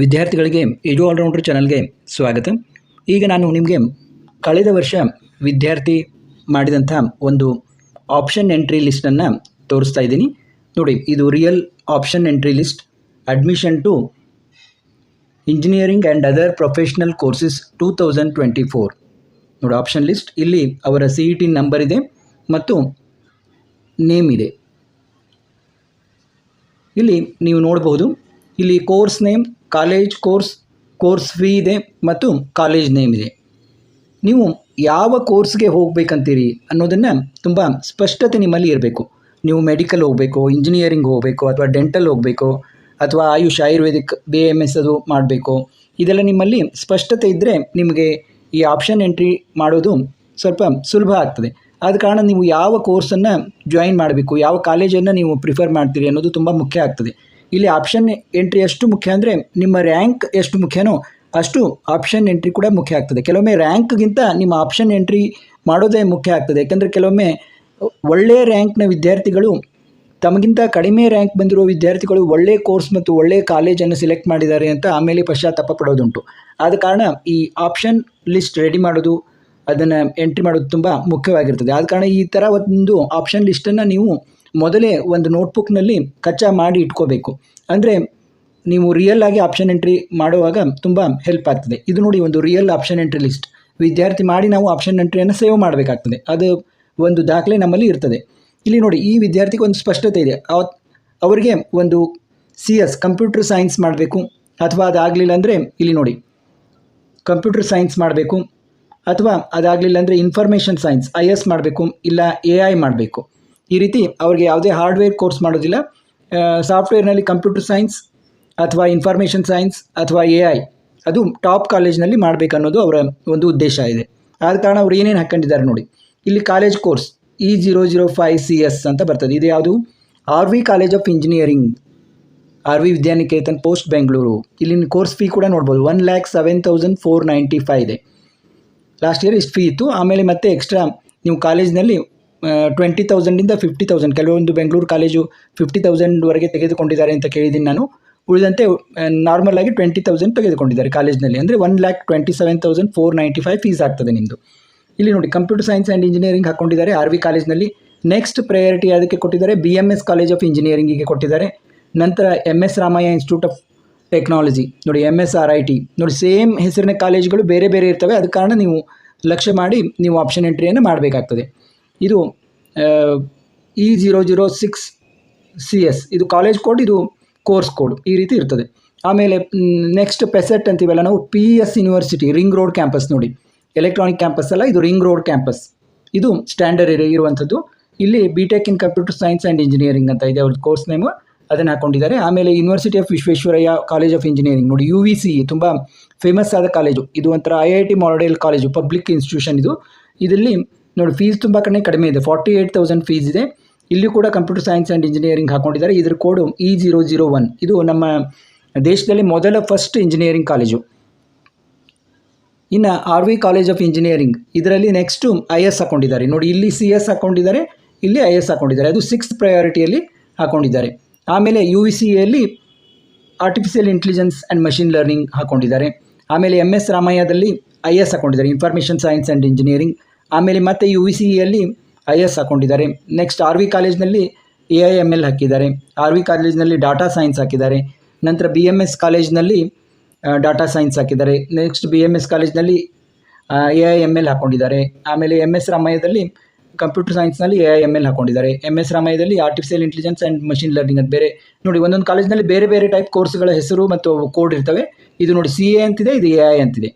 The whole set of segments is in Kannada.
ವಿದ್ಯಾರ್ಥಿಗಳಿಗೆ ಎಜು ಆಲ್ರೌಂಡರ್ ಚಾನಲ್ಗೆ ಸ್ವಾಗತ. ಈಗ ನಾನು ನಿಮಗೆ ಕಳೆದ ವರ್ಷ ವಿದ್ಯಾರ್ಥಿ ಮಾಡಿದಂಥ ಒಂದು ಆಪ್ಷನ್ ಎಂಟ್ರಿ ಲಿಸ್ಟನ್ನು ತೋರಿಸ್ತಾ ಇದ್ದೀನಿ. ನೋಡಿ, ಇದು real option entry list, admission to engineering and other professional courses 2024. ನೋಡಿ, ಆಪ್ಷನ್ ಲಿಸ್ಟ್. ಇಲ್ಲಿ ಅವರ CET ನಂಬರ್ ಇದೆ ಮತ್ತು ನೇಮ್ ಇದೆ. ಇಲ್ಲಿ ನೀವು ನೋಡಬಹುದು, ಇಲ್ಲಿ course name, college course fee ಇದೆ ಮತ್ತು ಕಾಲೇಜ್ ನೇಮ್ ಇದೆ. ನೀವು ಯಾವ ಕೋರ್ಸ್ಗೆ ಹೋಗಬೇಕಂತೀರಿ ಅನ್ನೋದನ್ನು ತುಂಬ ಸ್ಪಷ್ಟತೆ ನಿಮ್ಮಲ್ಲಿ ಇರಬೇಕು. ನೀವು ಮೆಡಿಕಲ್ ಹೋಗಬೇಕು, ಇಂಜಿನಿಯರಿಂಗ್ ಹೋಗಬೇಕು, ಅಥವಾ ಡೆಂಟಲ್ ಹೋಗಬೇಕು, ಅಥವಾ ಆಯುಷ್ ಆಯುರ್ವೇದಿಕ್ BAMS ಅದು ಮಾಡಬೇಕು. ಇದೆಲ್ಲ ನಿಮ್ಮಲ್ಲಿ ಸ್ಪಷ್ಟತೆ ಇದ್ದರೆ ನಿಮಗೆ ಈ ಆಪ್ಷನ್ ಎಂಟ್ರಿ ಮಾಡೋದು ಸ್ವಲ್ಪ ಸುಲಭ ಆಗ್ತದೆ. ಆದ ಕಾರಣ ನೀವು ಯಾವ ಕೋರ್ಸನ್ನು ಜಾಯಿನ್ ಮಾಡಬೇಕು, ಯಾವ ಕಾಲೇಜನ್ನು ನೀವು ಪ್ರಿಫರ್ ಮಾಡ್ತೀರಿ ಅನ್ನೋದು ತುಂಬ ಮುಖ್ಯ ಆಗ್ತದೆ. ಇಲ್ಲಿ ಆಪ್ಷನ್ ಎಂಟ್ರಿ ಎಷ್ಟು ಮುಖ್ಯ ಅಂದರೆ ನಿಮ್ಮ ರ್ಯಾಂಕ್ ಎಷ್ಟು ಮುಖ್ಯನೋ ಅಷ್ಟು ಆಪ್ಷನ್ ಎಂಟ್ರಿ ಕೂಡ ಮುಖ್ಯ ಆಗ್ತದೆ. ಕೆಲವೊಮ್ಮೆ ರ್ಯಾಂಕ್ಗಿಂತ ನಿಮ್ಮ ಆಪ್ಷನ್ ಎಂಟ್ರಿ ಮಾಡೋದೇ ಮುಖ್ಯ ಆಗ್ತದೆ. ಯಾಕೆಂದರೆ ಕೆಲವೊಮ್ಮೆ ಒಳ್ಳೆಯ ರ್ಯಾಂಕ್ನ ವಿದ್ಯಾರ್ಥಿಗಳು ತಮಗಿಂತ ಕಡಿಮೆ ರ್ಯಾಂಕ್ ಬಂದಿರುವ ವಿದ್ಯಾರ್ಥಿಗಳು ಒಳ್ಳೆಯ ಕೋರ್ಸ್ ಮತ್ತು ಒಳ್ಳೆಯ ಕಾಲೇಜನ್ನು ಸೆಲೆಕ್ಟ್ ಮಾಡಿದ್ದಾರೆ ಅಂತ ಆಮೇಲೆ ಪಶ್ಚಾತ್ತಾಪ ಪಡೋದುಂಟು. ಆದ ಕಾರಣ ಈ ಆಪ್ಷನ್ ಲಿಸ್ಟ್ ರೆಡಿ ಮಾಡೋದು, ಅದನ್ನು ಎಂಟ್ರಿ ಮಾಡೋದು ತುಂಬ ಮುಖ್ಯವಾಗಿರ್ತದೆ. ಆದ ಕಾರಣ ಈ ಥರ ಒಂದು ಆಪ್ಷನ್ ಲಿಸ್ಟನ್ನು ನೀವು ಮೊದಲೇ ಒಂದು ನೋಟ್ಬುಕ್ನಲ್ಲಿ ಕಚ್ಚಾ ಮಾಡಿ ಇಟ್ಕೋಬೇಕು. ಅಂದರೆ ನೀವು ರಿಯಲ್ ಆಗಿ ಆಪ್ಷನ್ ಎಂಟ್ರಿ ಮಾಡುವಾಗ ತುಂಬ ಹೆಲ್ಪ್ ಆಗ್ತದೆ. ಇದು ನೋಡಿ, ಒಂದು ರಿಯಲ್ ಆಪ್ಷನ್ ಎಂಟ್ರಿ ಲಿಸ್ಟ್ ವಿದ್ಯಾರ್ಥಿ ಮಾಡಿ ನಾವು ಆಪ್ಷನ್ ಎಂಟ್ರಿಯನ್ನು ಸೇವ್ ಮಾಡಬೇಕಾಗ್ತದೆ. ಅದು ಒಂದು ದಾಖಲೆ ನಮ್ಮಲ್ಲಿ ಇರ್ತದೆ. ಇಲ್ಲಿ ನೋಡಿ, ಈ ವಿದ್ಯಾರ್ಥಿಗೆ ಒಂದು ಸ್ಪಷ್ಟತೆ ಇದೆ. ಅವರಿಗೆ ಒಂದು CS ಕಂಪ್ಯೂಟರ್ ಸೈನ್ಸ್ ಮಾಡಬೇಕು, ಅಥವಾ ಅದಾಗಲಿಲ್ಲ ಅಂದರೆ ಇಲ್ಲಿ ನೋಡಿ ಕಂಪ್ಯೂಟರ್ ಸೈನ್ಸ್ ಮಾಡಬೇಕು, ಅಥವಾ ಅದಾಗಲಿಲ್ಲ ಅಂದರೆ ಇನ್ಫಾರ್ಮೇಷನ್ ಸೈನ್ಸ್ IS ಮಾಡಬೇಕು, ಇಲ್ಲ AI ಮಾಡಬೇಕು. ಈ ರೀತಿ ಅವ್ರಿಗೆ ಯಾವುದೇ ಹಾರ್ಡ್ವೇರ್ ಕೋರ್ಸ್ ಮಾಡೋದಿಲ್ಲ. ಸಾಫ್ಟ್ವೇರ್ನಲ್ಲಿ ಕಂಪ್ಯೂಟರ್ ಸೈನ್ಸ್ ಅಥವಾ ಇನ್ಫಾರ್ಮೇಷನ್ ಸೈನ್ಸ್ ಅಥವಾ AI ಅದು ಟಾಪ್ ಕಾಲೇಜ್ನಲ್ಲಿ ಮಾಡಬೇಕನ್ನೋದು ಅವರ ಒಂದು ಉದ್ದೇಶ ಇದೆ. ಆದ ಕಾರಣ ಅವ್ರು ಏನೇನು ಹಾಕ್ಕೊಂಡಿದ್ದಾರೆ ನೋಡಿ, ಇಲ್ಲಿ ಕಾಲೇಜ್ ಕೋರ್ಸ್ E005 CS ಅಂತ ಬರ್ತದೆ. ಇದು ಯಾವುದು? RV college of engineering, RV Vidyaniketan post Bengaluru. ಇಲ್ಲಿನ ಕೋರ್ಸ್ ಫೀ ಕೂಡ ನೋಡ್ಬೋದು, 1,07,495 ಇದೆ. ಲಾಸ್ಟ್ ಇಯರ್ ಇಷ್ಟು ಫೀ ಇತ್ತು. ಆಮೇಲೆ ಮತ್ತೆ ಎಕ್ಸ್ಟ್ರಾ ನೀವು ಕಾಲೇಜ್ನಲ್ಲಿ 20,000ಇಂದ 50,000, ಕೆಲವೊಂದು ಬೆಂಗಳೂರು ಕಾಲೇಜು 50,000ವರೆಗೆ ತೆಗೆದುಕೊಂಡಿದ್ದಾರೆ ಅಂತ ಕೇಳಿದ್ದೀನಿ ನಾನು. ಉಳಿದಂತೆ ನಾರ್ಮಲ್ ಆಗಿ 20,000 ತೆಗೆದುಕೊಂಡಿದ್ದಾರೆ ಕಾಲೇಜ್ನಲ್ಲಿ. ಅಂದರೆ 1,27,495 ಫೀಸ್ ಆಗ್ತದೆ ನಿಮ್ಮದು. ಇಲ್ಲಿ ನೋಡಿ, ಕಂಪ್ಯೂಟರ್ ಸೈನ್ಸ್ ಆ್ಯಂಡ್ ಇಂಜಿನಿಯರಿಂಗ್ ಹಾಕ್ಕೊಂಡಿದ್ದಾರೆ RV ಕಾಲೇಜ್ನಲ್ಲಿ. ನೆಕ್ಸ್ಟ್ ಪ್ರಯಾರಿಟಿ ಅದಕ್ಕೆ ಕೊಟ್ಟಿದ್ದಾರೆ BMS ಕಾಲೇಜ್ ಆಫ್ ಇಂಜಿನಿಯರಿಂಗಿಗೆ ಕೊಟ್ಟಿದ್ದಾರೆ. ನಂತರ MS Ramaiah institute of technology, ನೋಡಿ MSRIT. ನೋಡಿ, ಸೇಮ್ ಹೆಸರಿನ ಕಾಲೇಜುಗಳು ಬೇರೆ ಬೇರೆ ಇರ್ತವೆ. ಅದ ಕಾರಣ ನೀವು ಲಕ್ಷ್ಯ ಮಾಡಿ ನೀವು ಆಪ್ಷನ್ ಎಂಟ್ರಿಯನ್ನು ಮಾಡಬೇಕಾಗ್ತದೆ. ಇದು E006 CS, ಇದು ಕಾಲೇಜ್ ಕೋಡ್, ಇದು ಕೋರ್ಸ್ ಕೋಡ್, ಈ ರೀತಿ ಇರ್ತದೆ. ಆಮೇಲೆ ನೆಕ್ಸ್ಟ್ ಪೆಸೆಟ್ ಅಂತೀವಲ್ಲ ನಾವು, PS university ring road campus. ನೋಡಿ, ಎಲೆಕ್ಟ್ರಾನಿಕ್ ಕ್ಯಾಂಪಸ್ ಅಲ್ಲ, ಇದು ರಿಂಗ್ ರೋಡ್ ಕ್ಯಾಂಪಸ್. ಇದು ಸ್ಟ್ಯಾಂಡರ್ಡ್ ಇರುವಂಥದ್ದು. ಇಲ್ಲಿ BTech ಇನ್ ಕಂಪ್ಯೂಟರ್ ಸೈನ್ಸ್ ಆ್ಯಂಡ್ ಇಂಜಿನಿಯರಿಂಗ್ ಅಂತ ಇದೆ ಅವ್ರದ್ದು ಕೋರ್ಸ್ ನೇಮು, ಅದನ್ನು ಹಾಕ್ಕೊಂಡಿದ್ದಾರೆ. ಆಮೇಲೆ university of Visvesvaraya college of engineering, ನೋಡಿ UVCE ತುಂಬ ಫೇಮಸ್ ಆದ ಕಾಲೇಜು. ಇದು ಒಂಥರ IIT model college, public institution ಇದು. ಇದರಲ್ಲಿ ನೋಡಿ ಫೀಸ್ ತುಂಬ ಕಡಿಮೆ ಇದೆ, 48,000 ಫೀಸ್ ಇದೆ. ಇಲ್ಲಿ ಕೂಡ ಕಂಪ್ಯೂಟರ್ ಸೈನ್ಸ್ ಆ್ಯಂಡ್ ಇಂಜಿನಿಯರಿಂಗ್ ಹಾಕ್ಕೊಂಡಿದ್ದಾರೆ. ಇದರ ಕೋಡು E001. ಇದು ನಮ್ಮ ದೇಶದಲ್ಲಿ ಫಸ್ಟ್ ಇಂಜಿನಿಯರಿಂಗ್ ಕಾಲೇಜು. ಇನ್ನು RV ಕಾಲೇಜ್ ಆಫ್ ಇಂಜಿನಿಯರಿಂಗ್, ಇದರಲ್ಲಿ ನೆಕ್ಸ್ಟು IS ಹಾಕ್ಕೊಂಡಿದ್ದಾರೆ. ನೋಡಿ, ಇಲ್ಲಿ CS ಹಾಕ್ಕೊಂಡಿದ್ದಾರೆ, ಇಲ್ಲಿ IS ಹಾಕ್ಕೊಂಡಿದ್ದಾರೆ. ಅದು 6th ಪ್ರಯಾರಿಟಿಯಲ್ಲಿ ಹಾಕ್ಕೊಂಡಿದ್ದಾರೆ. ಆಮೇಲೆ UVCEಯಲ್ಲಿ artificial intelligence and machine learning ಹಾಕ್ಕೊಂಡಿದ್ದಾರೆ. ಆಮೇಲೆ MS ರಾಮಯ್ಯದಲ್ಲಿ IS ಹಾಕ್ಕೊಂಡಿದ್ದಾರೆ, ಇನ್ಫಾರ್ಮೇಷನ್ ಸೈನ್ಸ್ ಆ್ಯಂಡ್ ಇಂಜಿನಿಯರಿಂಗ್. ಆಮೇಲೆ ಮತ್ತೆ UVCEಯಲ್ಲಿ IS ಹಾಕ್ಕೊಂಡಿದ್ದಾರೆ. ನೆಕ್ಸ್ಟ್ RV ಕಾಲೇಜ್ನಲ್ಲಿ AIML ಹಾಕಿದ್ದಾರೆ. RV ಕಾಲೇಜ್ನಲ್ಲಿ ಡಾಟಾ ಸೈನ್ಸ್ ಹಾಕಿದ್ದಾರೆ. ನಂತರ BMS ಕಾಲೇಜ್ನಲ್ಲಿ ಡಾಟಾ ಸೈನ್ಸ್ ಹಾಕಿದ್ದಾರೆ. ನೆಕ್ಸ್ಟ್ BMS ಕಾಲೇಜ್ನಲ್ಲಿ AIML ಹಾಕ್ಕೊಂಡಿದ್ದಾರೆ. ಆಮೇಲೆ MS ರಾಮಯ್ಯದಲ್ಲಿ ಕಂಪ್ಯೂಟರ್ ಸೈನ್ಸ್ನಲ್ಲಿ AIML ಹಾಕ್ಕೊಂಡಿದ್ದಾರೆ. MS ರಾಮಯ್ಯದಲ್ಲಿ artificial intelligence and machine learning ಅಂತ ಬೇರೆ. ನೋಡಿ, ಒಂದೊಂದು ಕಾಲೇಜ್ನಲ್ಲಿ ಬೇರೆ ಬೇರೆ ಟೈಪ್ ಕೋರ್ಸ್ಗಳ ಹೆಸರು ಮತ್ತು ಕೋಡ್ ಇರ್ತವೆ. ಇದು ನೋಡಿ CA ಅಂತಿದೆ, ಇದು AI ಅಂತಿದೆ.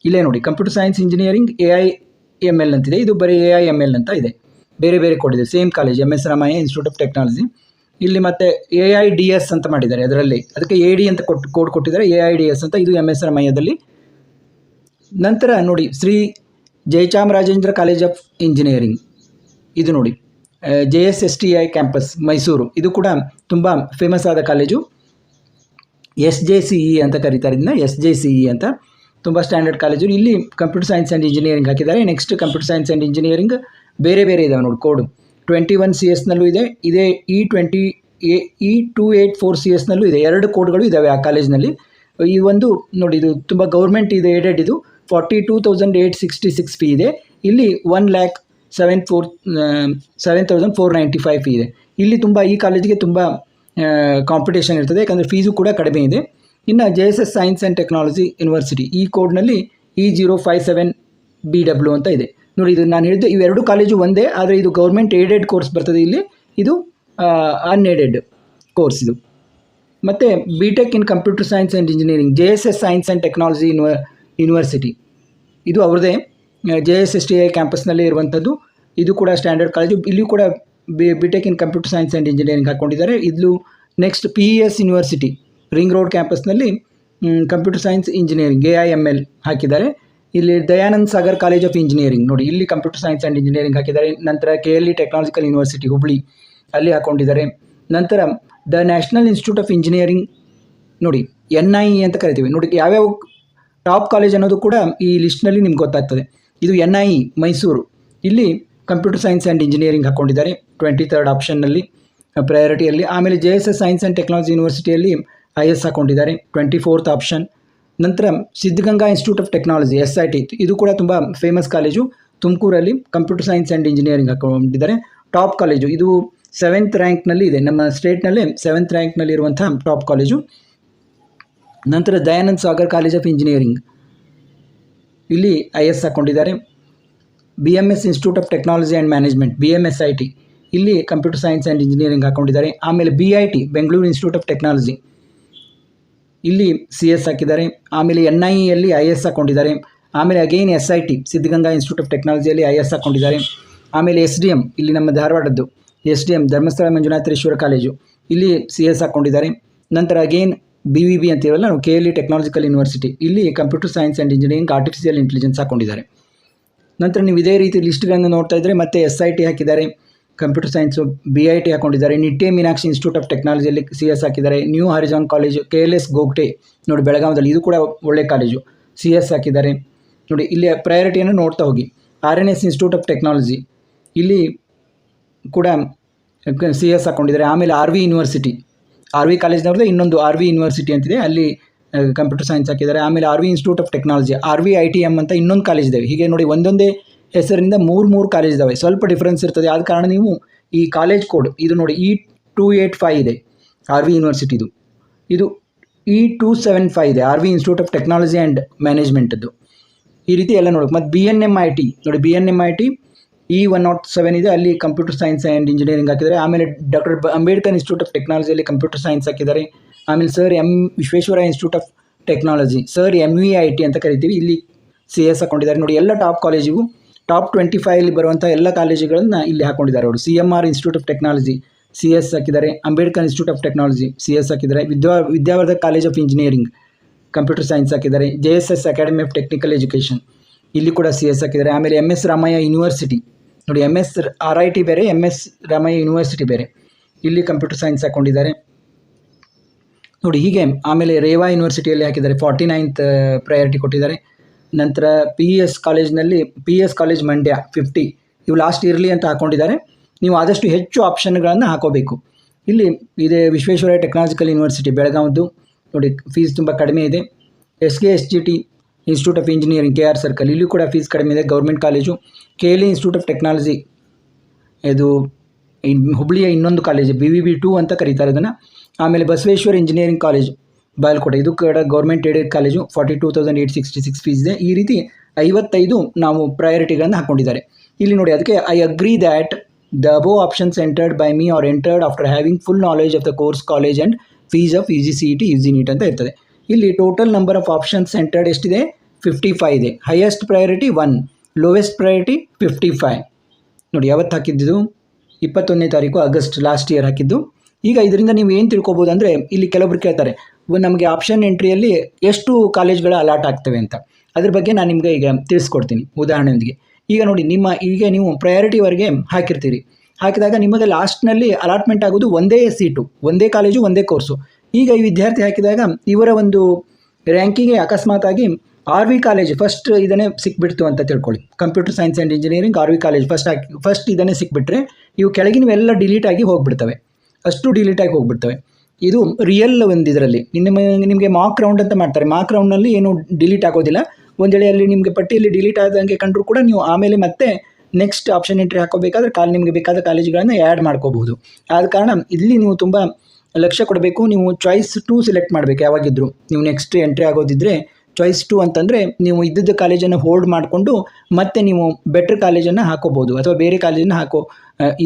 ಇಲ್ಲೇ ನೋಡಿ, ಕಂಪ್ಯೂಟರ್ ಸೈನ್ಸ್ ಇಂಜಿನಿಯರಿಂಗ್ AIML ಅಂತಿದೆ, ಇದು ಬರೀ AIML ಅಂತ ಇದೆ. ಬೇರೆ ಬೇರೆ ಕೋಡ್ ಇದೆ. Same college MS Ramaiah institute of technology. ಇಲ್ಲಿ ಮತ್ತೆ AIDS ಅಂತ ಮಾಡಿದ್ದಾರೆ, ಅದರಲ್ಲಿ ಅದಕ್ಕೆ AD ಅಂತ ಕೋಡ್ ಕೊಟ್ಟಿದ್ದಾರೆ, AIDS ಅಂತ. ಇದು MS ರಾಮಯ್ಯದಲ್ಲಿ. ನಂತರ ನೋಡಿ, Shri Jayachamarajendra college of engineering, ಇದು ನೋಡಿ JSSTI ಕ್ಯಾಂಪಸ್ ಮೈಸೂರು. ಇದು ಕೂಡ ತುಂಬ ಫೇಮಸ್ ಆದ ಕಾಲೇಜು. SJCE ಅಂತ ಕರೀತಾರೆ ಇದನ್ನ, SJCE ಅಂತ. ತುಂಬ ಸ್ಟ್ಯಾಂಡರ್ಡ್ ಕಾಲೇಜು. ಇಲ್ಲಿ ಕಂಪ್ಯೂಟರ್ ಸೈನ್ಸ್ ಆ್ಯಂಡ್ ಇಂಜಿನಿಯರಿಂಗ್ ಹಾಕಿದ್ದಾರೆ. Next computer science and engineering ಬೇರೆ ಬೇರೆ ಇದಾವೆ ನೋಡಿ ಕೋಡು. 21 CS ಇದೆ, ಇದೇ E284 CS ಇದೆ. 2 ಕೋಡ್ಗಳು ಇದ್ದಾವೆ ಆ ಕಾಲೇಜ್ನಲ್ಲಿ. ಈ ಒಂದು ನೋಡಿ, ಇದು ತುಂಬ ಗೌರ್ಮೆಂಟ್ ಇದೆ, ಏಡೆಡ್ ಇದು 42,866 ಫೀ ಇದೆ. ಇಲ್ಲಿ 1,07,495 ಫೀ ಇದೆ. ಇಲ್ಲಿ ತುಂಬ ಈ ಕಾಲೇಜಿಗೆ ತುಂಬ ಕಾಂಪಿಟೇಷನ್ ಇರ್ತದೆ, ಯಾಕಂದರೆ ಫೀಸು ಕೂಡ ಕಡಿಮೆ ಇದೆ. ಇನ್ನು JSS science and technology university, ಈ ಕೋಡ್ನಲ್ಲಿ E057BW ಅಂತ ಇದೆ ನೋಡಿ. ಇದು ನಾನು ಹೇಳಿದ್ದು ಇವೆರಡು ಕಾಲೇಜು ಒಂದೇ, ಆದರೆ ಇದು ಗೌರ್ಮೆಂಟ್ ಏಡೆಡ್ ಕೋರ್ಸ್ ಬರ್ತದೆ, ಇಲ್ಲಿ ಇದು ಅನ್ಏಡೆಡ್ ಕೋರ್ಸ್ ಇದು. ಮತ್ತು BTech ಇನ್ computer science and engineering, JSS science and technology university, ಇದು ಅವ್ರದ್ದೇ JSSTI ಕ್ಯಾಂಪಸ್ನಲ್ಲೇ ಇರುವಂಥದ್ದು. ಇದು ಕೂಡ ಸ್ಟ್ಯಾಂಡರ್ಡ್ ಕಾಲೇಜು. ಇಲ್ಲಿ ಕೂಡ BTech ಇನ್ ಕಂಪ್ಯೂಟರ್ ಸೈನ್ಸ್ ಆ್ಯಂಡ್ ಇಂಜಿನಿಯರಿಂಗ್ ಹಾಕ್ಕೊಂಡಿದ್ದಾರೆ. ಇದು next PES university, ring road ಕ್ಯಾಂಪಸ್ನಲ್ಲಿ ಕಂಪ್ಯೂಟರ್ ಸೈನ್ಸ್ ಇಂಜಿನಿಯರಿಂಗ್ AIML ಹಾಕಿದ್ದಾರೆ. ಇಲ್ಲಿ Dayanand Sagar college of engineering ನೋಡಿ, ಇಲ್ಲಿ ಕಂಪ್ಯೂಟರ್ ಸೈನ್ಸ್ ಆ್ಯಂಡ್ ಇಂಜಿನಿಯರಿಂಗ್ ಹಾಕಿದ್ದಾರೆ. ನಂತರ KLE ಟೆಕ್ನಾಲಜಿಕಲ್ ಯೂನಿವರ್ಸಿಟಿ ಹುಬ್ಳಿ, ಅಲ್ಲಿ ಹಾಕ್ಕೊಂಡಿದ್ದಾರೆ. ನಂತರ the national institute of engineering ನೋಡಿ, NIE ಅಂತ ಕರಿತೀವಿ ನೋಡಿ. ಯಾವ್ಯಾವ ಟಾಪ್ ಕಾಲೇಜ್ ಅನ್ನೋದು ಕೂಡ ಈ ಲಿಸ್ಟ್ನಲ್ಲಿ ನಿಮ್ಗೆ ಗೊತ್ತಾಗ್ತದೆ. ಇದು NIE ಮೈಸೂರು, ಇಲ್ಲಿ ಕಂಪ್ಯೂಟರ್ ಸೈನ್ಸ್ ಆ್ಯಂಡ್ ಇಂಜಿನಿಯರಿಂಗ್ ಹಾಕ್ಕೊಂಡಿದ್ದಾರೆ 23rd ಆಪ್ಷನ್ನಲ್ಲಿ ಪ್ರಯಾರಿಟಿಯಲ್ಲಿ. ಆಮೇಲೆ JSS ಸೈನ್ಸ್ ಆ್ಯಂಡ್ ಟೆಕ್ನಾಲಜಿ ಯೂನಿವರ್ಸಿಟಿಯಲ್ಲಿ IS ಹಾಕ್ಕೊಂಡಿದ್ದಾರೆ 24th ಆಪ್ಷನ್. ನಂತರ Siddaganga institute of technology SIT, ಇದು ಕೂಡ ತುಂಬ ಫೇಮಸ್ ಕಾಲೇಜು, ತುಮಕೂರಲ್ಲಿ ಕಂಪ್ಯೂಟರ್ ಸೈನ್ಸ್ ಆ್ಯಂಡ್ ಇಂಜಿನಿಯರಿಂಗ್ ಹಾಕ್ಕೊಂಡಿದ್ದಾರೆ. ಟಾಪ್ ಕಾಲೇಜು, ಇದು 7th ರ್ಯಾಂಕ್ನಲ್ಲಿ ಇದೆ, ನಮ್ಮ ಸ್ಟೇಟ್ನಲ್ಲೇ 7th ರ್ಯಾಂಕ್ನಲ್ಲಿ ಇರುವಂಥ ಟಾಪ್ ಕಾಲೇಜು. ನಂತರ Dayanand Sagar college of engineering, ಇಲ್ಲಿ IS ಹಾಕ್ಕೊಂಡಿದ್ದಾರೆ. BMS institute of technology and management BMSIT, ಇಲ್ಲಿ ಕಂಪ್ಯೂಟರ್ ಸೈನ್ಸ್ ಆ್ಯಂಡ್ ಇಂಜಿನಿಯರಿಂಗ್ ಹಾಕ್ಕೊಂಡಿದ್ದಾರೆ. ಆಮೇಲೆ BIT Bengaluru institute of technology, ಇಲ್ಲಿ CS ಹಾಕಿದ್ದಾರೆ. ಆಮೇಲೆ NIEಯಲ್ಲಿ IS ಹಾಕ್ಕೊಂಡಿದ್ದಾರೆ. ಆಮೇಲೆ again SIT Siddaganga institute of ಟೆಕ್ನಾಲಜಿಯಲ್ಲಿ IS ಹಾಕ್ಕೊಂಡಿದ್ದಾರೆ. ಆಮೇಲೆ SDM, ಇಲ್ಲಿ ನಮ್ಮ ಧಾರವಾಡದ್ದು SDM ಧರ್ಮಸ್ಥಳ ಮಂಜುನಾಥೇಶ್ವರ ಕಾಲೇಜು, ಇಲ್ಲಿ CS ಹಾಕ್ಕೊಂಡಿದ್ದಾರೆ. ನಂತರ ಅಗೈನ್ BVB ಅಂತೀವಲ್ಲ ನಾವು, KLE ಟೆಕ್ನಾಲಜಿಕಲ್ ಯೂನಿವರ್ಸಿಟಿ, ಇಲ್ಲಿ computer science and engineering artificial intelligence ಹಾಕ್ಕೊಂಡಿದ್ದಾರೆ. ನಂತರ ನೀವು ಇದೇ ರೀತಿ ಲಿಸ್ಟ್ಗಳನ್ನು ನೋಡ್ತಾ ಇದ್ದರೆ ಮತ್ತೆ SIT ಹಾಕಿದ್ದಾರೆ, ಕಂಪ್ಯೂಟರ್ ಸೈನ್ಸು, BIT ಹಾಕ್ಕೊಂಡಿದ್ದಾರೆ. ನಿಟ್ಟೆ ಮೀನಾಕ್ಷಿ ಇನ್ಸ್ಟಿಟ್ಯೂಟ್ ಆಫ್ ಟೆಕ್ನಾಲಜಿಯಲ್ಲಿ CS ಹಾಕಿದ್ದಾರೆ. New horizon college, KLS Gogte ನೋಡಿ ಬೆಳಗಾವದಲ್ಲಿ, ಇದು ಕೂಡ ಒಳ್ಳೆ ಕಾಲೇಜು, CS ಹಾಕಿದ್ದಾರೆ ನೋಡಿ. ಇಲ್ಲಿ ಪ್ರಯಾರಿಟಿಯನ್ನು ನೋಡ್ತಾ ಹೋಗಿ. RNS ಇನ್ಸ್ಟಿಟ್ಯೂಟ್ ಆಫ್ ಟೆಕ್ನಾಲಜಿ, ಇಲ್ಲಿ ಕೂಡ CS ಹಾಕ್ಕೊಂಡಿದ್ದಾರೆ. ಆಮೇಲೆ RV ಯೂನಿವರ್ಸಿಟಿ, RV ಕಾಲೇಜ್ನವ್ರದ್ದು ಇನ್ನೊಂದು RV ಯೂನಿವರ್ಸಿಟಿ ಅಂತಿದೆ, ಅಲ್ಲಿ ಕಂಪ್ಯೂಟರ್ ಸೈನ್ಸ್ ಹಾಕಿದ್ದಾರೆ. ಆಮೇಲೆ RV institute of technology, RVITM ಅಂತ ಇನ್ನೊಂದು ಕಾಲೇಜ್ ಇದ್ದಾವೆ. ಹೀಗೆ ನೋಡಿ, ಒಂದೊಂದೇ ಹೆಸರಿನಿಂದ ಮೂರು ಕಾಲೇಜ್ ಇದ್ದಾವೆ, ಸ್ವಲ್ಪ ಡಿಫ್ರೆನ್ಸ್ ಇರ್ತದೆ. ಆದ ಕಾರಣ ನೀವು ಈ ಕಾಲೇಜ್ ಕೋಡ್ ಇದು ನೋಡಿ E285 ಇದೆ RV ಯೂನಿವರ್ಸಿಟಿದು, ಇದು E275 ಇದೆ RV institute of technology and ಮ್ಯಾನೇಜ್ಮೆಂಟದ್ದು. ಈ ರೀತಿ ಎಲ್ಲ ನೋಡಬೇಕು. ಮತ್ತು BNMIT ನೋಡಿ, BNMIT E107 ಇದೆ, ಅಲ್ಲಿ ಕಂಪ್ಯೂಟರ್ ಸೈನ್ಸ್ ಆ್ಯಂಡ್ ಇಂಜಿನಿಯರಿಂಗ್ ಹಾಕಿದ್ದಾರೆ. ಆಮೇಲೆ ಡಾಕ್ಟರ್ ಅಂಬೇಡ್ಕರ್ ಇನ್ಸ್ಟಿಟ್ಯೂಟ್ ಆಫ್ ಟೆಕ್ನಾಲಜಿಯಲ್ಲಿ ಕಂಪ್ಯೂಟರ್ ಸೈನ್ಸ್ ಹಾಕಿದ್ದಾರೆ. ಆಮೇಲೆ sir Visvesvaraya institute of technology, sir MVIT ಅಂತ ಕರಿತೀವಿ, ಇಲ್ಲಿ CS ಹಾಕ್ಕೊಂಡಿದ್ದಾರೆ ನೋಡಿ. ಎಲ್ಲ ಟಾಪ್ ಕಾಲೇಜಿಗೂ ಟಾಪ್ 25 ಬರುವಂಥ ಎಲ್ಲ ಕಾಲೇಜುಗಳನ್ನು ಇಲ್ಲಿ ಹಾಕ್ಕೊಂಡಿದ್ದಾರೆ ಅವರು. CMR institute of technology CS ಹಾಕಿದ್ದಾರೆ. Ambedkar institute of technology CS ಹಾಕಿದ್ದಾರೆ. Vidyavardhaka college of engineering computer science ಹಾಕಿದ್ದಾರೆ. JSS academy of technical education, ಇಲ್ಲಿ ಕೂಡ CS ಹಾಕಿದ್ದಾರೆ. ಆಮೇಲೆ MS ರಾಮಯ್ಯ ಯೂನಿವರ್ಸಿಟಿ ನೋಡಿ, RIT ಬೇರೆ, MS ರಾಮಯ್ಯ ಯೂನಿವರ್ಸಿಟಿ ಬೇರೆ, ಇಲ್ಲಿ ಕಂಪ್ಯೂಟರ್ ಸೈನ್ಸ್ ಹಾಕ್ಕೊಂಡಿದ್ದಾರೆ ನೋಡಿ. ಹೀಗೆ ಆಮೇಲೆ ರೇವಾ ಯೂನಿವರ್ಸಿಟಿಯಲ್ಲಿ ಹಾಕಿದ್ದಾರೆ, 49th ಪ್ರಯಾರಿಟಿ ಕೊಟ್ಟಿದ್ದಾರೆ. ನಂತರ PES ಕಾಲೇಜ್ನಲ್ಲಿ PES ಕಾಲೇಜ್ ಮಂಡ್ಯ 50, ಇವು ಲಾಸ್ಟ್ ಇರಲಿ ಅಂತ ಹಾಕ್ಕೊಂಡಿದ್ದಾರೆ. ನೀವು ಆದಷ್ಟು ಹೆಚ್ಚು ಆಪ್ಷನ್ಗಳನ್ನು ಹಾಕೋಬೇಕು. ಇಲ್ಲಿ ಇದೆ ವಿಶ್ವೇಶ್ವರಯ್ಯ ಟೆಕ್ನಾಲಜಿಕಲ್ ಯೂನಿವರ್ಸಿಟಿ ಬೆಳಗಾವಿದ್ದು ನೋಡಿ, ಫೀಸ್ ತುಂಬ ಕಡಿಮೆ ಇದೆ. SKSGT institute of engineering KR circle, ಇಲ್ಲೂ ಕೂಡ ಫೀಸ್ ಕಡಿಮೆ ಇದೆ, government college. KLE institute of technology, ಇದು ಹುಬ್ಳಿಯ ಇನ್ನೊಂದು ಕಾಲೇಜು, BVB2 ಅಂತ ಕರೀತಾರೆ ಅದನ್ನು. ಆಮೇಲೆ ಬಸವೇಶ್ವರ ಇಂಜಿನಿಯರಿಂಗ್ ಕಾಲೇಜು ಬಾಗಲಕೋಟೆ, ಇದು ಕೂಡ ಗೌರ್ಮೆಂಟ್ ಏಡೆಡ್ ಕಾಲೇಜು, 42,866 ಫೀಸ್ ಇದೆ. ಈ ರೀತಿ 55 ನಾವು ಪ್ರಯಾರಿಟಿಗಳನ್ನು ಹಾಕ್ಕೊಂಡಿದ್ದಾರೆ ಇಲ್ಲಿ ನೋಡಿ. ಅದಕ್ಕೆ I agree that the above options entered by me are entered after having full knowledge of the course, college and fees of UGCET UG NEET ಅಂತ ಇರ್ತದೆ. ಇಲ್ಲಿ total number of options entered ಎಷ್ಟಿದೆ? 55 ಇದೆ. ಹೈಯೆಸ್ಟ್ ಪ್ರಯಾರಿಟಿ 1, ಲೋವೆಸ್ಟ್ ಪ್ರಯಾರಿಟಿ 55 ನೋಡಿ. ಯಾವತ್ತು ಹಾಕಿದ್ದು? 21ನೇ ತಾರೀಕು ಆಗಸ್ಟ್ ಲಾಸ್ಟ್ ಇಯರ್ ಹಾಕಿದ್ದು. ಈಗ ಇದರಿಂದ ನೀವು ಏನು ತಿಳ್ಕೊಬೋದು ಅಂದರೆ, ಇಲ್ಲಿ ಕೆಲವೊಬ್ರು ಕೇಳ್ತಾರೆ ನಮಗೆ ಆಪ್ಷನ್ ಎಂಟ್ರಿಯಲ್ಲಿ ಎಷ್ಟು ಕಾಲೇಜ್ಗಳು ಅಲಾಟ್ ಆಗ್ತವೆ ಅಂತ. ಅದ್ರ ಬಗ್ಗೆ ನಾನು ನಿಮಗೆ ಈಗ ತಿಳಿಸ್ಕೊಡ್ತೀನಿ ಉದಾಹರಣೆಯೊಂದಿಗೆ. ಈಗ ನೋಡಿ, ಈಗ ನೀವು ಪ್ರಯಾರಿಟಿವರೆಗೆ ಹಾಕಿರ್ತೀರಿ, ಹಾಕಿದಾಗ ನಿಮಗೆ ಲಾಸ್ಟ್ನಲ್ಲಿ ಅಲಾಟ್ಮೆಂಟ್ ಆಗೋದು ಒಂದೇ ಸೀಟು, ಒಂದೇ ಕಾಲೇಜು, ಒಂದೇ ಕೋರ್ಸು. ಈಗ ಈ ವಿದ್ಯಾರ್ಥಿ ಹಾಕಿದಾಗ ಇವರ ಒಂದು ರ್ಯಾಂಕಿಗೆ ಅಕಸ್ಮಾತಾಗಿ RV ಕಾಲೇಜ್ ಫಸ್ಟ್ ಇದನ್ನೇ ಸಿಕ್ಬಿಡ್ತು ಅಂತ ತಿಳ್ಕೊಳ್ಳಿ. Computer science and engineering RV college first ಇದನ್ನೇ ಸಿಕ್ಬಿಟ್ರೆ ಇವು ಕೆಳಗಿನವೆಲ್ಲ ಡಿಲೀಟ್ ಆಗಿ ಹೋಗ್ಬಿಡ್ತವೆ, ಅಷ್ಟು ಡಿಲೀಟ್ ಆಗಿ ಹೋಗ್ಬಿಡ್ತವೆ. ಇದು ರಿಯಲ್ ಒಂದು ಇದರಲ್ಲಿ ನಿಮಗೆ ಮಾಕ್ ರೌಂಡ್ ಅಂತ ಮಾಡ್ತಾರೆ. ಮಾಕ್ ರೌಂಡ್ನಲ್ಲಿ ಏನು ಡಿಲೀಟ್ ಆಗೋದಿಲ್ಲ. ಒಂದು ವೇಳೆ ಅಲ್ಲಿ ನಿಮಗೆ ಪಟ್ಟಿಯಲ್ಲಿ ಡಿಲೀಟ್ ಆದಂಗೆ ಕಂಡ್ರೂ ಕೂಡ ನೀವು ಆಮೇಲೆ ಮತ್ತೆ ನೆಕ್ಸ್ಟ್ ಆಪ್ಷನ್ ಎಂಟ್ರಿ ಹಾಕೋಬೇಕಾದ್ರೆ ನಿಮಗೆ ಬೇಕಾದ ಕಾಲೇಜುಗಳನ್ನು ಆ್ಯಡ್ ಮಾಡ್ಕೋಬಹುದು. ಆದ ಕಾರಣ ಇಲ್ಲಿ ನೀವು ತುಂಬ ಲಕ್ಷ್ಯ ಕೊಡಬೇಕು. ನೀವು ಚಾಯ್ಸ್ 2 ಸೆಲೆಕ್ಟ್ ಮಾಡಬೇಕು ಯಾವಾಗಿದ್ದರೂ. ನೀವು ನೆಕ್ಸ್ಟ್ ಎಂಟ್ರಿ ಆಗೋದಿದ್ದರೆ ಚಾಯ್ಸ್ 2 ಅಂತಂದರೆ ನೀವು ಇದ್ದದ್ದು ಕಾಲೇಜನ್ನು ಹೋಲ್ಡ್ ಮಾಡಿಕೊಂಡು ಮತ್ತೆ ನೀವು ಬೆಟ್ರ್ ಕಾಲೇಜನ್ನು ಹಾಕೋಬೋದು, ಅಥವಾ ಬೇರೆ ಕಾಲೇಜನ್ನು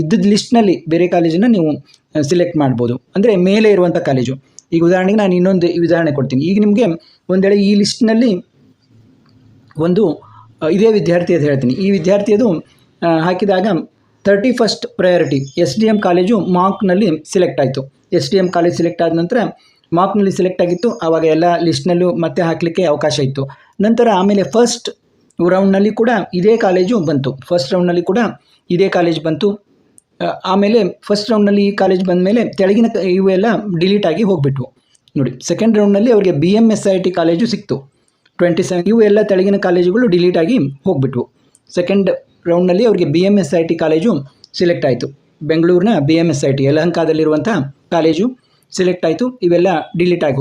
ಇದ್ದದ್ದು ಲಿಸ್ಟ್ನಲ್ಲಿ ಬೇರೆ ಕಾಲೇಜನ್ನು ನೀವು ಸಿಲೆಕ್ಟ್ ಮಾಡ್ಬೋದು, ಅಂದರೆ ಮೇಲೆ ಇರುವಂಥ ಕಾಲೇಜು. ಈಗ ಉದಾಹರಣೆಗೆ ನಾನು ಇನ್ನೊಂದು ಉದಾಹರಣೆ ಕೊಡ್ತೀನಿ. ಈಗ ನಿಮಗೆ ಒಂದು ವೇಳೆ ಈ ಲಿಸ್ಟ್ನಲ್ಲಿ ಒಂದು ಇದೇ ವಿದ್ಯಾರ್ಥಿ ಅಂತ ಹೇಳ್ತೀನಿ. ಈ ವಿದ್ಯಾರ್ಥಿಯದು ಹಾಕಿದಾಗ 31st ಪ್ರಯಾರಿಟಿ SDM ಕಾಲೇಜು ಮಾರ್ಕ್ನಲ್ಲಿ ಸಿಲೆಕ್ಟ್ ಆಯಿತು. SDM ಕಾಲೇಜ್ ಸಿಲೆಕ್ಟ್ ಆದ ನಂತರ ಮಾರ್ಕ್ನಲ್ಲಿ ಸಿಲೆಕ್ಟ್ ಆಗಿತ್ತು. ಆವಾಗ ಎಲ್ಲ ಲಿಸ್ಟ್ನಲ್ಲೂ ಮತ್ತೆ ಹಾಕಲಿಕ್ಕೆ ಅವಕಾಶ ಇತ್ತು. ನಂತರ ಆಮೇಲೆ ಫಸ್ಟ್ ರೌಂಡ್ನಲ್ಲಿ ಕೂಡ ಇದೇ ಕಾಲೇಜು ಬಂತು. ಆಮೇಲೆ ಫಸ್ಟ್ ರೌಂಡ್ನಲ್ಲಿ ಈ ಕಾಲೇಜ್ ಬಂದ ಮೇಲೆ ಕೆಳಗಿನ ಇವೆಲ್ಲ ಡಿಲೀಟ್ ಆಗಿ ಹೋಗಿಬಿಟ್ವು. ನೋಡಿ, ಸೆಕೆಂಡ್ ರೌಂಡ್ನಲ್ಲಿ ಅವರಿಗೆ BMSIT ಕಾಲೇಜು ಸಿಕ್ತು 27. ಇವು ಎಲ್ಲ ತೆಳಗಿನ ಕಾಲೇಜುಗಳು ಡಿಲೀಟ್ ಆಗಿ ಹೋಗಿಬಿಟ್ವು. ಸೆಕೆಂಡ್ ರೌಂಡ್ನಲ್ಲಿ ಅವರಿಗೆ BMSIT ಕಾಲೇಜು ಸಿಲೆಕ್ಟ್ ಆಯಿತು. ಬೆಂಗಳೂರಿನ BMSIT ಯಲಹಂಕದಲ್ಲಿರುವಂಥ ಕಾಲೇಜು ಸಿಲೆಕ್ಟ್ ಆಯಿತು. ಇವೆಲ್ಲ ಡಿಲೀಟ್ ಆಗಿ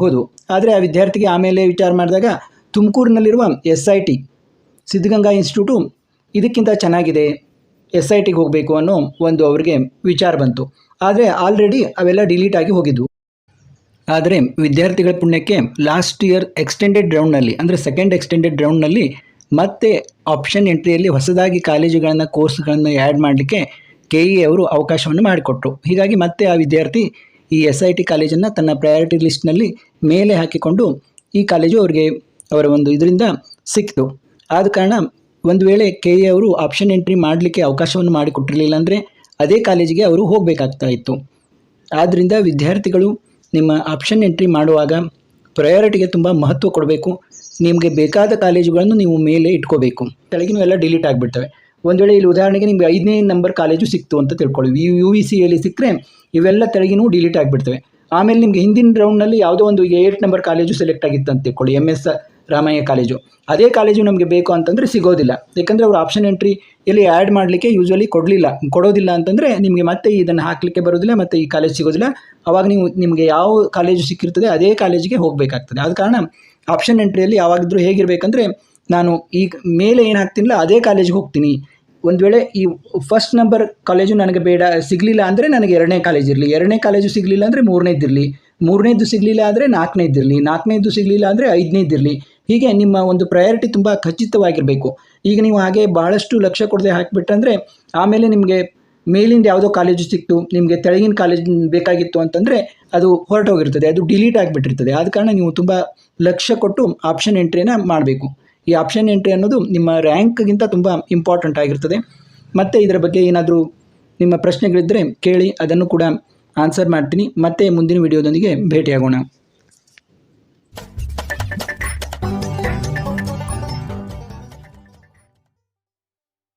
ಹೋದವು. ಆದರೆ ಆ ವಿದ್ಯಾರ್ಥಿಗೆ ಆಮೇಲೆ ವಿಚಾರ ಮಾಡಿದಾಗ ತುಮಕೂರಿನಲ್ಲಿರುವ SIT ಸಿದ್ಧಗಂಗಾ ಇನ್ಸ್ಟಿಟ್ಯೂಟು ಇದಕ್ಕಿಂತ ಚೆನ್ನಾಗಿದೆ, SITಗೆ ಹೋಗಬೇಕು ಅನ್ನೋ ಒಂದು ಅವರಿಗೆ ವಿಚಾರ ಬಂತು. ಆದರೆ ಆಲ್ರೆಡಿ ಅವೆಲ್ಲ ಡಿಲೀಟ್ ಆಗಿ ಹೋಗಿದ್ವು. ಆದರೆ ವಿದ್ಯಾರ್ಥಿಗಳ ಪುಣ್ಯಕ್ಕೆ ಲಾಸ್ಟ್ ಇಯರ್ ಎಕ್ಸ್ಟೆಂಡೆಡ್ ರೌಂಡ್ನಲ್ಲಿ, ಅಂದರೆ ಸೆಕೆಂಡ್ ಎಕ್ಸ್ಟೆಂಡೆಡ್ ರೌಂಡ್ನಲ್ಲಿ ಮತ್ತೆ ಆಪ್ಷನ್ ಎಂಟ್ರಿಯಲ್ಲಿ ಹೊಸದಾಗಿ ಕಾಲೇಜುಗಳನ್ನು ಕೋರ್ಸ್ಗಳನ್ನು ಆ್ಯಡ್ ಮಾಡಲಿಕ್ಕೆ KE ಅವರು ಅವಕಾಶವನ್ನು ಮಾಡಿಕೊಟ್ರು. ಹೀಗಾಗಿ ಮತ್ತೆ ಆ ವಿದ್ಯಾರ್ಥಿ ಈ SIT ಕಾಲೇಜನ್ನು ತನ್ನ ಪ್ರಯಾರಿಟಿ ಲಿಸ್ಟ್ನಲ್ಲಿ ಮೇಲೆ ಹಾಕಿಕೊಂಡು ಈ ಕಾಲೇಜು ಅವರ ಒಂದು ಇದರಿಂದ ಸಿಕ್ತು. ಆದ ಕಾರಣ ಒಂದು ವೇಳೆ KE ಅವರು ಆಪ್ಷನ್ ಎಂಟ್ರಿ ಮಾಡಲಿಕ್ಕೆ ಅವಕಾಶವನ್ನು ಮಾಡಿಕೊಟ್ಟಿರಲಿಲ್ಲ ಅಂದರೆ ಅದೇ ಕಾಲೇಜಿಗೆ ಅವರು ಹೋಗಬೇಕಾಗ್ತಾ ಇತ್ತು. ಆದ್ದರಿಂದ ವಿದ್ಯಾರ್ಥಿಗಳು ನಿಮ್ಮ ಆಪ್ಷನ್ ಎಂಟ್ರಿ ಮಾಡುವಾಗ ಪ್ರಯಾರಿಟಿಗೆ ತುಂಬ ಮಹತ್ವ ಕೊಡಬೇಕು. ನಿಮಗೆ ಬೇಕಾದ ಕಾಲೇಜುಗಳನ್ನು ನೀವು ಮೇಲೆ ಇಟ್ಕೋಬೇಕು. ಕೆಳಗಿನವೆಲ್ಲ ಡಿಲೀಟ್ ಆಗಿಬಿಡ್ತವೆ. ಒಂದು ವೇಳೆ ಇಲ್ಲಿ ಉದಾಹರಣೆಗೆ ನಿಮಗೆ 5ನೇ ನಂಬರ್ ಕಾಲೇಜು ಸಿಕ್ತು ಅಂತ ತಿಳ್ಕೊಳ್ಳಿ. UVCಯಲ್ಲಿ ಸಿಕ್ಕರೆ ಇವೆಲ್ಲ ತೆಳಗಿನೂ ಡಿಲೀಟ್ ಆಗಿಬಿಡ್ತವೆ. ಆಮೇಲೆ ನಿಮಗೆ ಹಿಂದಿನ ರೌಂಡ್ನಲ್ಲಿ ಯಾವುದೋ ಒಂದು 8 ನಂಬರ್ ಕಾಲೇಜು ಸೆಲೆಕ್ಟ್ ಆಗಿತ್ತು ಅಂತ ತಿಳ್ಕೊಳ್ಳಿ, MS ರಾಮಯ್ಯ ಕಾಲೇಜು. ಅದೇ ಕಾಲೇಜು ನಮಗೆ ಬೇಕು ಅಂತಂದರೆ ಸಿಗೋದಿಲ್ಲ. ಯಾಕಂದರೆ ಅವರು ಆಪ್ಷನ್ ಎಂಟ್ರಿ ಎಲ್ಲಿ ಆ್ಯಡ್ ಮಾಡಲಿಕ್ಕೆ ಯೂಶ್ವಲಿ ಕೊಡೋದಿಲ್ಲ ಅಂತಂದರೆ ನಿಮಗೆ ಮತ್ತೆ ಇದನ್ನು ಹಾಕಲಿಕ್ಕೆ ಬರೋದಿಲ್ಲ, ಮತ್ತು ಈ ಕಾಲೇಜ್ ಸಿಗೋದಿಲ್ಲ. ಆವಾಗ ನಿಮಗೆ ಯಾವ ಕಾಲೇಜು ಸಿಕ್ಕಿರ್ತದೆ ಅದೇ ಕಾಲೇಜಿಗೆ ಹೋಗಬೇಕಾಗ್ತದೆ. ಆದ ಕಾರಣ ಆಪ್ಷನ್ ಎಂಟ್ರಿಯಲ್ಲಿ ಯಾವಾಗಿದ್ದರೂ ಹೇಗಿರಬೇಕಂದ್ರೆ, ನಾನು ಈಗ ಮೇಲೆ ಏನು ಹಾಕ್ತೀನಿಲ್ಲ ಅದೇ ಕಾಲೇಜಿಗೆ ಹೋಗ್ತೀನಿ. ಒಂದು ವೇಳೆ ಈ ಫಸ್ಟ್ ನಂಬರ್ ಕಾಲೇಜು ನನಗೆ ಸಿಗಲಿಲ್ಲ ಅಂದರೆ ನನಗೆ 2ನೇ ಕಾಲೇಜ್ ಇರಲಿ, 2ನೇ ಕಾಲೇಜು ಸಿಗಲಿಲ್ಲ ಅಂದರೆ 3ನೇದಿರಲಿ, 3ನೇದು ಸಿಗಲಿಲ್ಲ ಆದರೆ 4ನೇದಿರಲಿ, 4ನೇದು ಸಿಗಲಿಲ್ಲ ಅಂದರೆ 5ನೇದಿರಲಿ. ಹೀಗೆ ನಿಮ್ಮ ಒಂದು ಪ್ರಯಾರಿಟಿ ತುಂಬ ಖಚಿತವಾಗಿರಬೇಕು. ಈಗ ನೀವು ಹಾಗೆ ಭಾಳಷ್ಟು ಲಕ್ಷ್ಯ ಕೊಡದೆ ಹಾಕಿಬಿಟ್ಟಂದರೆ ಆಮೇಲೆ ನಿಮಗೆ ಮೇಲಿಂದ ಯಾವುದೋ ಕಾಲೇಜು ಸಿಕ್ತು, ನಿಮಗೆ ತೆಳಗಿನ ಕಾಲೇಜ್ ಬೇಕಾಗಿತ್ತು ಅಂತಂದರೆ ಅದು ಹೊರಟೋಗಿರ್ತದೆ, ಅದು ಡಿಲೀಟ್ ಆಗಿಬಿಟ್ಟಿರ್ತದೆ. ಆದ ಕಾರಣ ನೀವು ತುಂಬ ಲಕ್ಷ್ಯ ಕೊಟ್ಟು ಆಪ್ಷನ್ ಎಂಟ್ರಿನ ಮಾಡಬೇಕು. ಈ ಆಪ್ಷನ್ ಎಂಟ್ರಿ ಅನ್ನೋದು ನಿಮ್ಮ ರ್ಯಾಂಕ್ಗಿಂತ ತುಂಬ ಇಂಪಾರ್ಟೆಂಟ್ ಆಗಿರ್ತದೆ. ಮತ್ತು ಇದರ ಬಗ್ಗೆ ಏನಾದರೂ ನಿಮ್ಮ ಪ್ರಶ್ನೆಗಳಿದ್ದರೆ ಕೇಳಿ, ಅದನ್ನು ಕೂಡ ಆನ್ಸರ್ ಮಾಡ್ತೀನಿ. ಮತ್ತೆ ಮುಂದಿನ ವಿಡಿಯೋದೊಂದಿಗೆ ಭೇಟಿಯಾಗೋಣ.